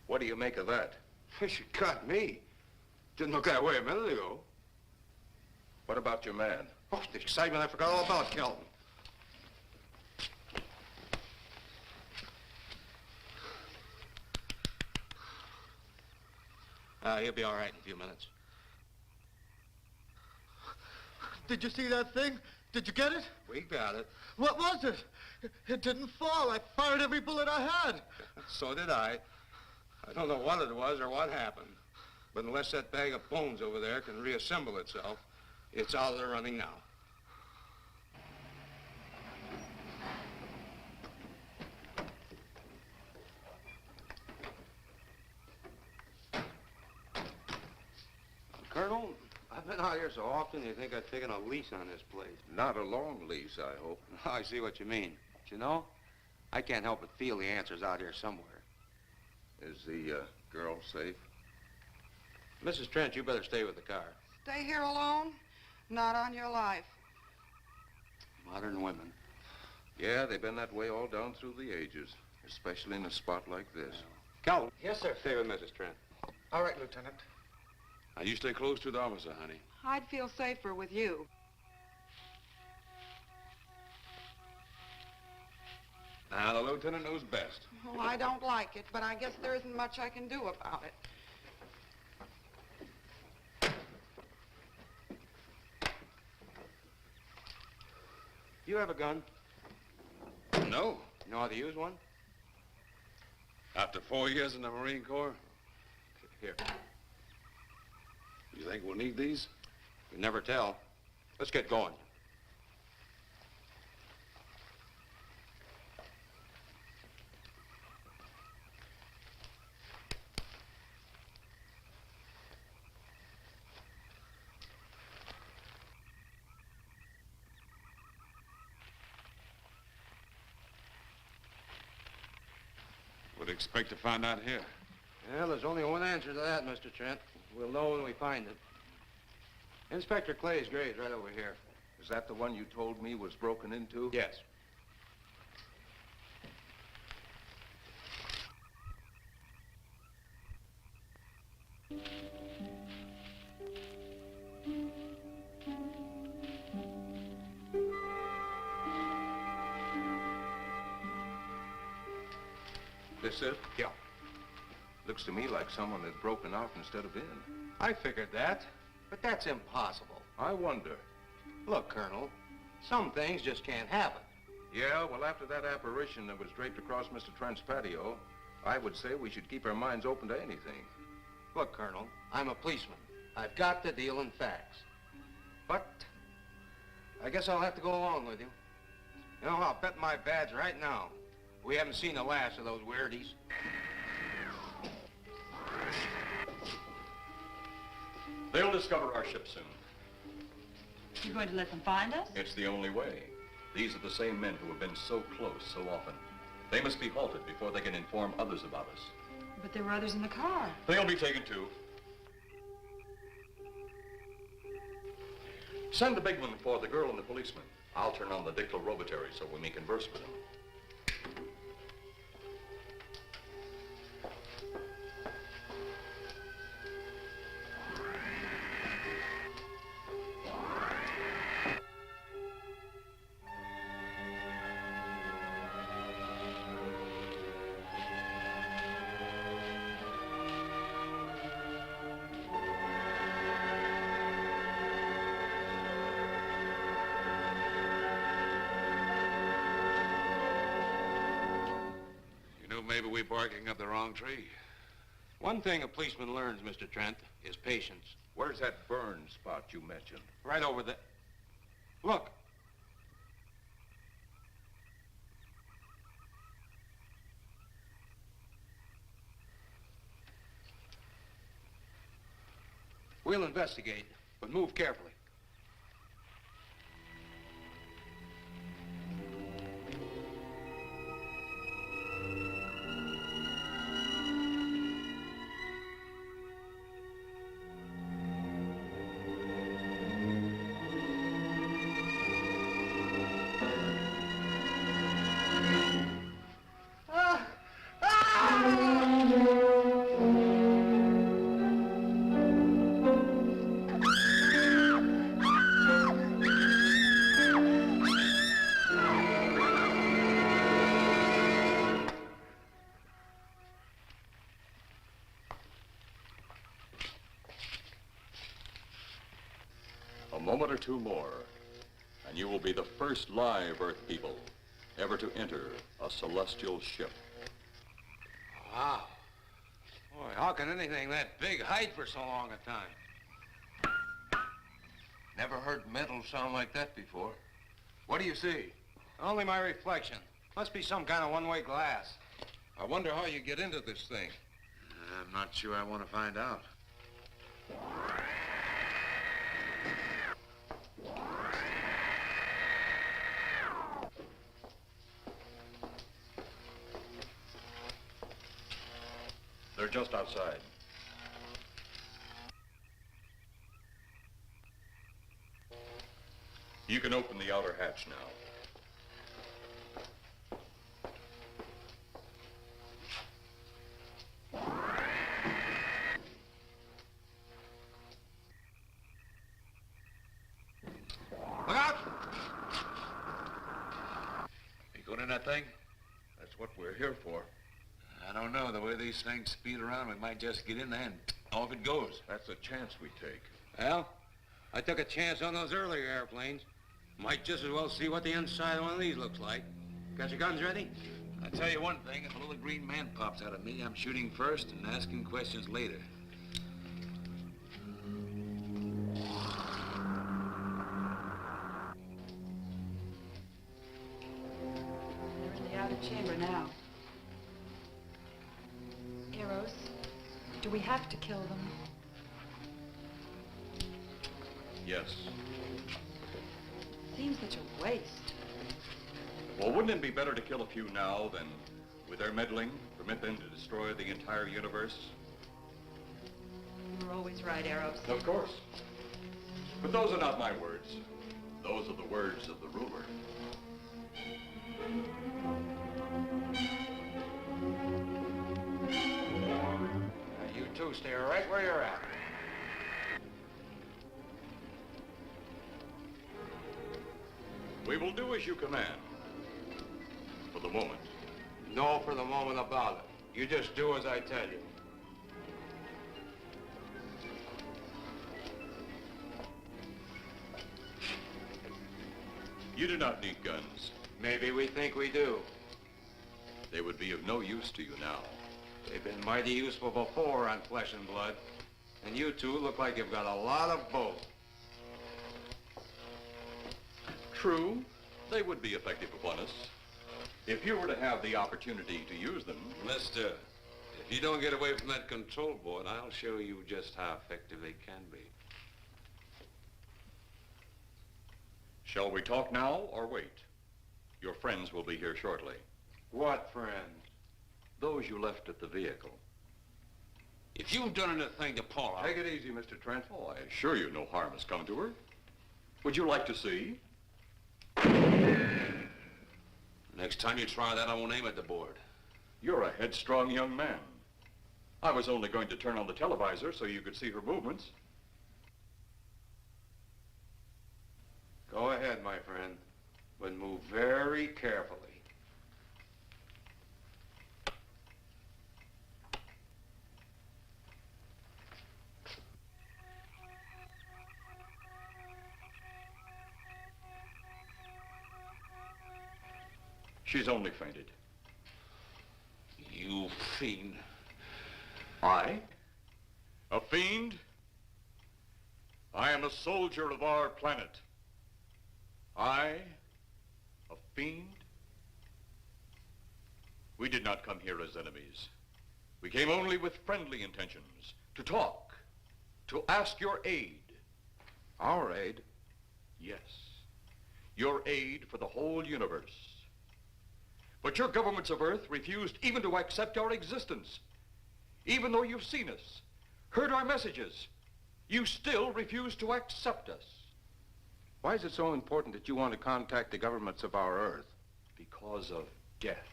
What do you make of that? You got me. Didn't look that way a minute ago. What about your man? Oh, the excitement, I forgot all about Kelton. He'll be all right in a few minutes. Did you see that thing? Did you get it? We got it. What was it? It didn't fall. I fired every bullet I had. So did I. I don't know what it was or what happened. But unless that bag of bones over there can reassemble itself, it's out of the running now. Colonel, I've been out here so often, you think I've taken a lease on this place. Not a long lease, I hope. I see what you mean. But you know, I can't help but feel the answer's out here somewhere. Is the girl safe? Mrs. Trent, you better stay with the car. Stay here alone? Not on your life. Modern women. Yeah, they've been that way all down through the ages, especially in a spot like this. Calvin. Yes, sir. Stay with Mrs. Trent. All right, Lieutenant. Now, you stay close to the officer, honey. I'd feel safer with you. Now, the lieutenant knows best. Well, I don't like it, but I guess there isn't much I can do about it. You have a gun? No. You know how to use one? After 4 years in the Marine Corps? Here. You think we'll need these? You can never tell. Let's get going. What do you expect to find out here? Well, there's only one answer to that, Mr. Trent. We'll know when we find it. Inspector Clay's grave's right over here. Is that the one you told me was broken into? Yes. This it? Yeah. Looks to me like someone had broken out instead of in. I figured that, but that's impossible. I wonder. Look, Colonel, some things just can't happen. Yeah, well, after that apparition that was draped across Mr. Trent's patio, I would say we should keep our minds open to anything. Look, Colonel, I'm a policeman. I've got to deal in facts. But I guess I'll have to go along with you. You know, I'll bet my badge right now. We haven't seen the last of those weirdies. They'll discover our ship soon. You're going to let them find us? It's the only way. These are the same men who have been so close so often. They must be halted before they can inform others about us. But there were others in the car. They'll be taken too. Send the big one for the girl and the policeman. I'll turn on the dictorobatary so we may converse with them. Maybe we're barking up the wrong tree. One thing a policeman learns, Mr. Trent, is patience. Where's that burn spot you mentioned? Right over there. Look. We'll investigate, but move carefully. A moment or two more, and you will be the first live Earth people ever to enter a celestial ship. Wow. Boy, how can anything that big hide for so long a time? Never heard metal sound like that before. What do you see? Only my reflection. Must be some kind of one-way glass. I wonder how you get into this thing. I'm not sure I want to find out. They're just outside. You can open the outer hatch now. Look out! You going in that thing? That's what we're here for. I don't know. The way these things speed around, we might just get in there and off it goes. That's the chance we take. Well, I took a chance on those earlier airplanes. Might just as well see what the inside of one of these looks like. Got your guns ready? I'll tell you one thing. If a little green man pops out of me, I'm shooting first and asking questions later. They're in the outer chamber now. Eros, do we have to kill them? Yes. Seems such a waste. Well, wouldn't it be better to kill a few now than, with their meddling, permit them to destroy the entire universe? You're always right, Eros. Of course. But those are not my words. Those are the words of the ruler. You two stay right where you're at. We will do as you command. For the moment. No for the moment about it. You just do as I tell you. You do not need guns. Maybe we think we do. They would be of no use to you now. They've been mighty useful before on flesh and blood. And you two look like you've got a lot of both. True, they would be effective upon us, If you were to have the opportunity to use them... Mister, if you don't get away from that control board, I'll show you just how effective they can be. Shall we talk now or wait? Your friends will be here shortly. What friends? Those you left at the vehicle. If you've done anything to Paula... Take it easy, Mr. Trent. Oh, I assure you no harm has come to her. Would you like to see? Next time you try that, I won't aim at the board. You're a headstrong young man. I was only going to turn on the televisor so you could see her movements. Go ahead, my friend, but move very carefully. She's only fainted. You fiend. I? A fiend? I am a soldier of our planet. I? A fiend? We did not come here as enemies. We came only with friendly intentions, to talk, to ask your aid. Our aid? Yes, your aid for the whole universe. But your governments of Earth refused even to accept our existence. Even though you've seen us, heard our messages, you still refuse to accept us. Why is it so important that you want to contact the governments of our Earth? Because of death.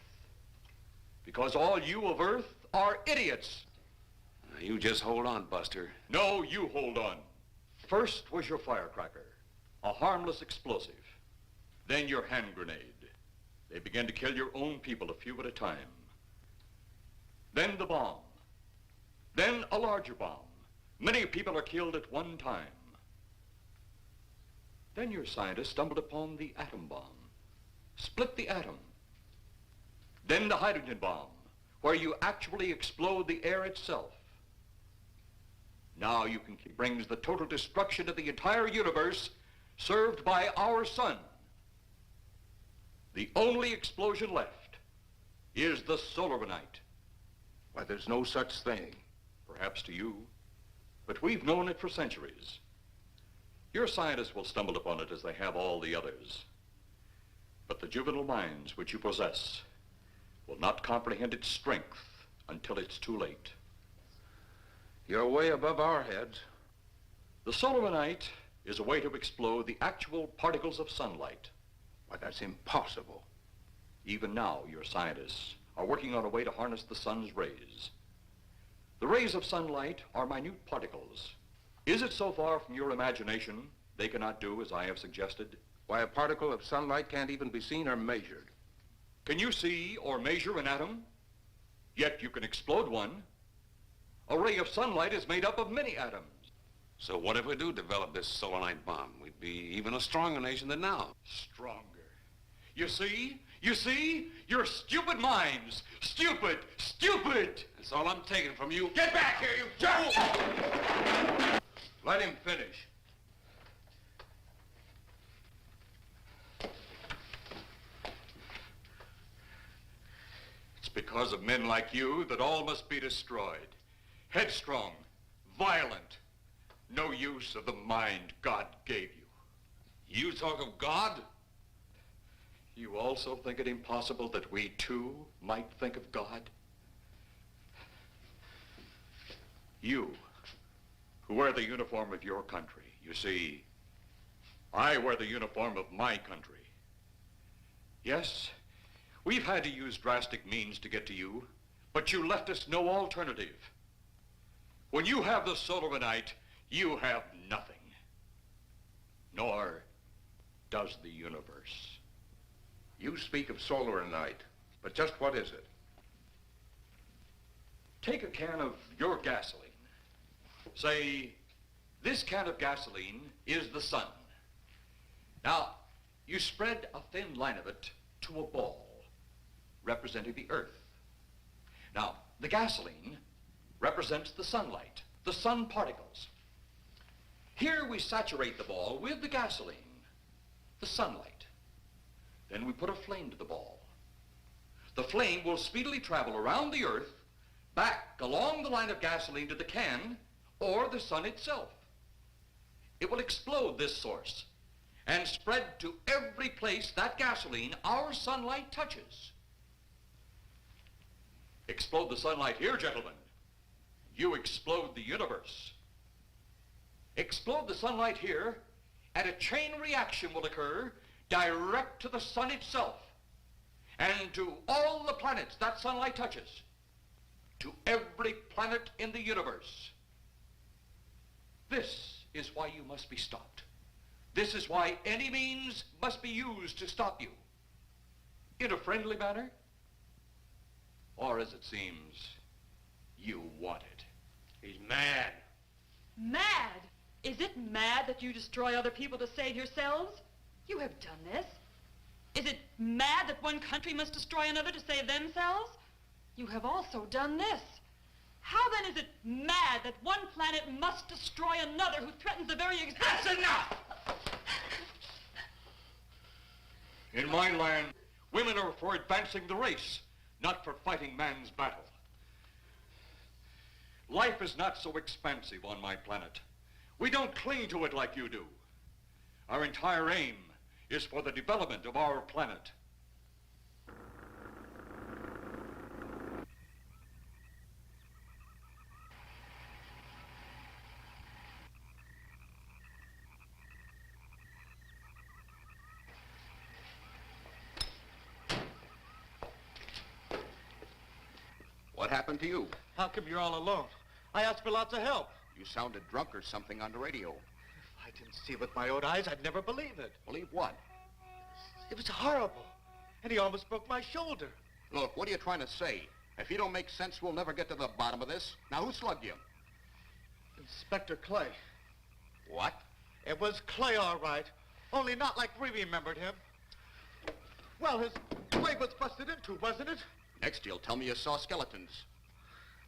Because all you of Earth are idiots. You just hold on, Buster. No, you hold on. First was your firecracker, a harmless explosive. Then your hand grenade. They began to kill your own people a few at a time. Then the bomb. Then a larger bomb. Many people are killed at one time. Then your scientists stumbled upon the atom bomb. Split the atom. Then the hydrogen bomb, where you actually explode the air itself. Now you can brings the total destruction of the entire universe served by our sun. The only explosion left is the solarite. Why, there's no such thing. Perhaps to you, but we've known it for centuries. Your scientists will stumble upon it as they have all the others. But the juvenile minds which you possess will not comprehend its strength until it's too late. You're way above our heads. The solarite is a way to explode the actual particles of sunlight. Why, that's impossible. Even now, your scientists are working on a way to harness the sun's rays. The rays of sunlight are minute particles. Is it so far from your imagination they cannot do as I have suggested? Why, a particle of sunlight can't even be seen or measured. Can you see or measure an atom? Yet you can explode one. A ray of sunlight is made up of many atoms. So what if we do develop this solarite bomb? We'd be even a stronger nation than now. Stronger. You see? You see? Your stupid minds. Stupid! Stupid! That's all I'm taking from you. Get back here, you jerk! Let him finish. It's because of men like you that all must be destroyed. Headstrong, violent, no use of the mind God gave you. You talk of God? You also think it impossible that we too might think of God? You, who wear the uniform of your country. You see, I wear the uniform of my country. Yes, we've had to use drastic means to get to you, but you left us no alternative. When you have the solarite, you have nothing. Nor does the universe. You speak of solarite, but just what is it? Take a can of your gasoline. Say, this can of gasoline is the sun. Now, you spread a thin line of it to a ball, representing the earth. Now, the gasoline represents the sunlight, the sun particles. Here we saturate the ball with the gasoline, the sunlight. Then we put a flame to the ball. the flame will speedily travel around the Earth, back along the line of gasoline to the can, or the sun itself. It will explode this source and spread to every place that gasoline, our sunlight, touches. Explode the sunlight here, gentlemen. You explode the universe. Explode the sunlight here, and a chain reaction will occur direct to the sun itself and to all the planets that sunlight touches, to every planet in the universe. This is why you must be stopped. This is why any means must be used to stop you. In a friendly manner, or as it seems, you want it. He's mad. Mad? Is it mad that you destroy other people to save yourselves? You have done this. Is it mad that one country must destroy another to save themselves? You have also done this. How then is it mad that one planet must destroy another who threatens the very existence? That's enough! In my land, women are for advancing the race, not for fighting man's battle. Life is not so expansive on my planet. We don't cling to it like you do. Our entire aim is for the development of our planet. What happened to you? How come you're all alone? I asked for lots of help. You sounded drunk or something on the radio. If I didn't see it with my own eyes, I'd never believe it. Believe what? It was horrible. And he almost broke my shoulder. Look, what are you trying to say? If you don't make sense, we'll never get to the bottom of this. Now, who slugged you? Inspector Clay. What? It was Clay, all right. Only not like we remembered him. Well, his leg was busted into, wasn't it? Next, you'll tell me you saw skeletons.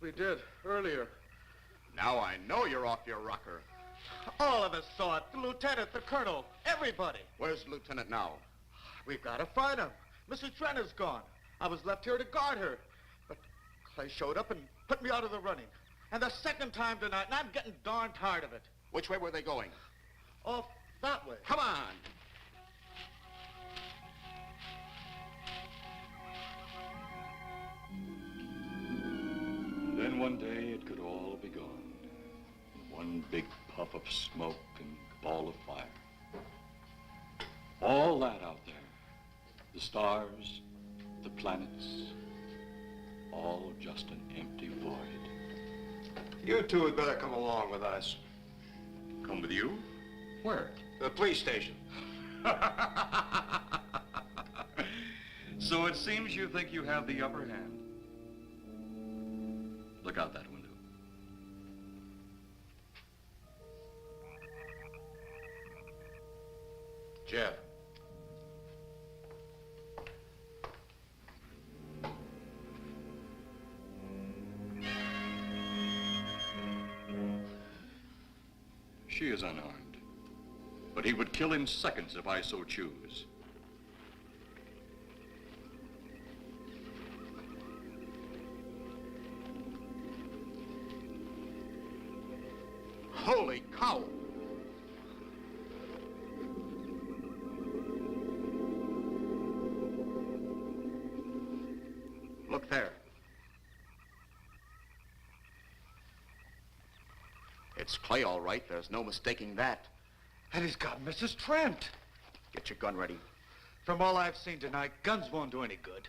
We did, earlier. Now I know you're off your rocker. All of us saw it. The lieutenant, the colonel, everybody. Where's the lieutenant now? We've got to find him. Mrs. Trent is gone. I was left here to guard her. But Clay showed up and put me out of the running. And the second time tonight, and I'm getting darn tired of it. Which way were they going? Off that way. Come on. Then one day it could all be gone. In one big puff of smoke and ball of fire. All that out there, the stars, the planets, all just an empty void. You two had better come along with us. Come with you? Where? The police station. So it seems you think you have the upper hand. Look out that window. Jeff. She is unarmed. But he would kill in seconds if I so choose. Holy cow! Look there. It's Clay, all right. There's no mistaking that. And he's got Mrs. Trent. Get your gun ready. From all I've seen tonight, guns won't do any good.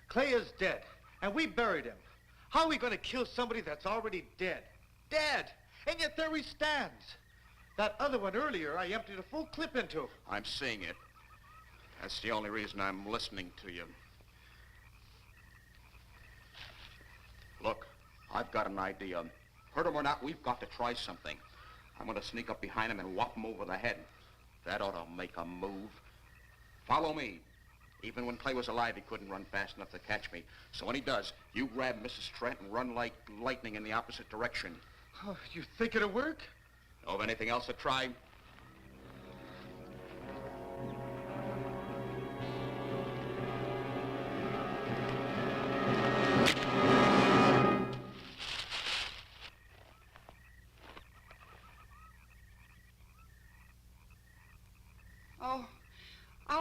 Clay is dead, and we buried him. How are we going to kill somebody that's already dead? Dead! And yet there he stands. That other one earlier, I emptied a full clip into. I'm seeing it. That's the only reason I'm listening to you. Look, I've got an idea. Hurt him or not, we've got to try something. I'm going to sneak up behind him and whop him over the head. That ought to make a move. Follow me. Even when Clay was alive, he couldn't run fast enough to catch me. So when he does, you grab Mrs. Trent and run like lightning in the opposite direction. Oh, you think it'll work? Know of anything else to try?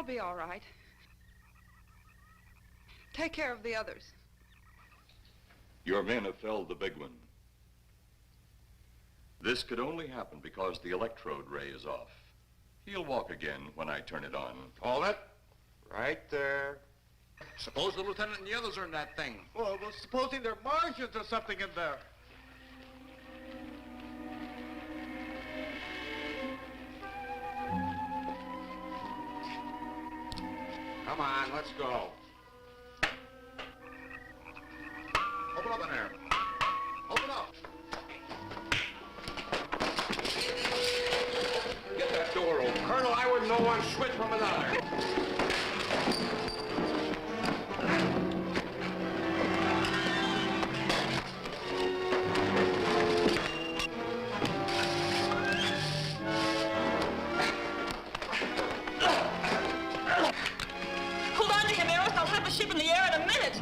I'll be all right. Take care of the others. Your men have felled the big one. This could only happen because the electrode ray is off. He'll walk again when I turn it on. Hold it. Right there. Suppose the lieutenant and the others are in that thing. Well, supposing there are Martians or something in there. Come on, let's go. Open up in there. Open up. Get that door open. Colonel, I wouldn't know one switch from another. Hold on to him, Eros. I'll have the ship in the air in a minute.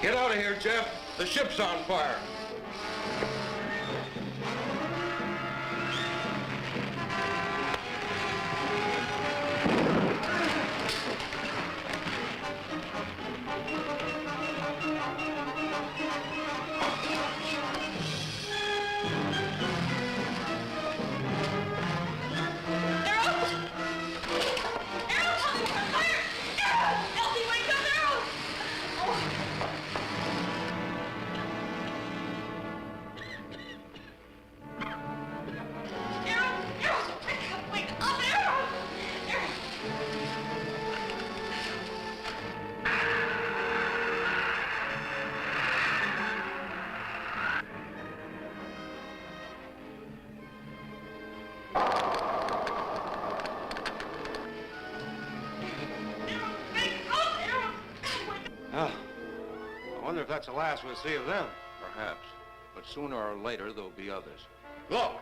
Get out of here, Jeff. The ship's on fire. Oh, I wonder if that's the last we'll see of them. Perhaps. But sooner or later, there'll be others. Look!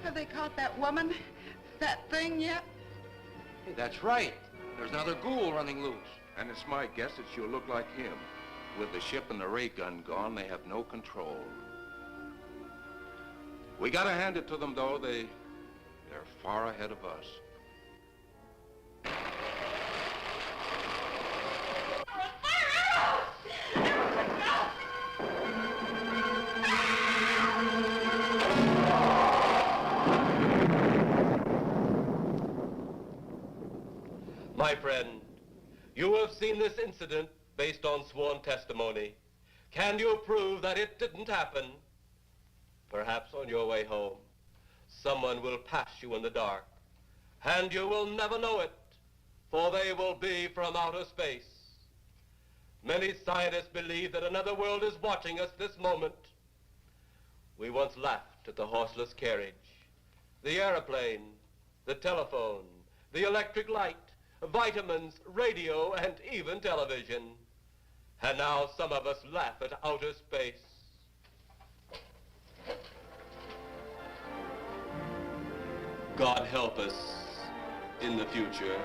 Have they caught that woman? That thing yet? Hey, that's right. There's another ghoul running loose. And it's my guess that she'll look like him. With the ship and the ray gun gone, they have no control. We gotta hand it to them, though. They're far ahead of us. My friend, you have seen this incident based on sworn testimony. Can you prove that it didn't happen? Perhaps on your way home, someone will pass you in the dark, and you will never know it, for they will be from outer space. Many scientists believe that another world is watching us this moment. We once laughed at the horseless carriage, the airplane, the telephone, the electric light, vitamins, radio, and even television. And now some of us laugh at outer space. God help us in the future.